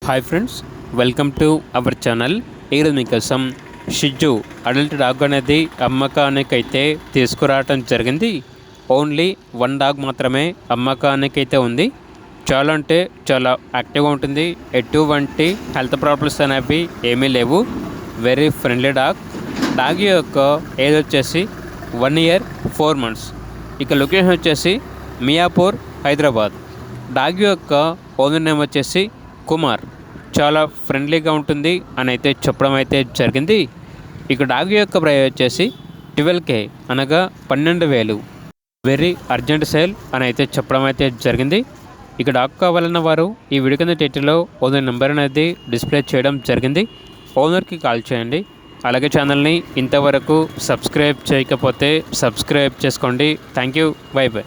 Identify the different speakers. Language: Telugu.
Speaker 1: Hi friends, welcome to our channel. ఈరోజు మీకోసం షిజ్జు అడల్ట్ డాగ్ అనేది అమ్మకానికైతే తీసుకురావటం జరిగింది. ఓన్లీ వన్ డాగ్ మాత్రమే అమ్మకానికైతే ఉంది. చాలా అంటే చాలా యాక్టివ్గా ఉంటుంది. ఎటువంటి హెల్త్ ప్రాబ్లమ్స్ అనేవి ఏమీ లేవు. Very friendly dog. డాగ్ యొక్క ఏజ్ వచ్చేసి 1 year 4 months. ఇక లొకేషన్ వచ్చేసి మియాపూర్, హైదరాబాద్. డాగ్ యొక్క ఓనర్ నేమ్ వచ్చేసి కుమార్. చాలా ఫ్రెండ్లీగా ఉంటుంది అని అయితే చెప్పడం అయితే జరిగింది. ఇక డాగ్ యొక్క ప్రైస్ వచ్చేసి 12K అనగా 12,000. వెరీ అర్జెంట్ సేల్ అని అయితే చెప్పడం అయితే జరిగింది. ఇక డాగ్ కావాలన్న వారు ఈ వీడియో కింద టైటిల్లో ఓనర్ నెంబర్ అనేది డిస్ప్లే చేయడం జరిగింది. ఓనర్కి కాల్ చేయండి. అలాగే ఛానల్ని ఇంతవరకు సబ్స్క్రైబ్ చేయకపోతే సబ్స్క్రైబ్ చేసుకోండి. Thank you. By by.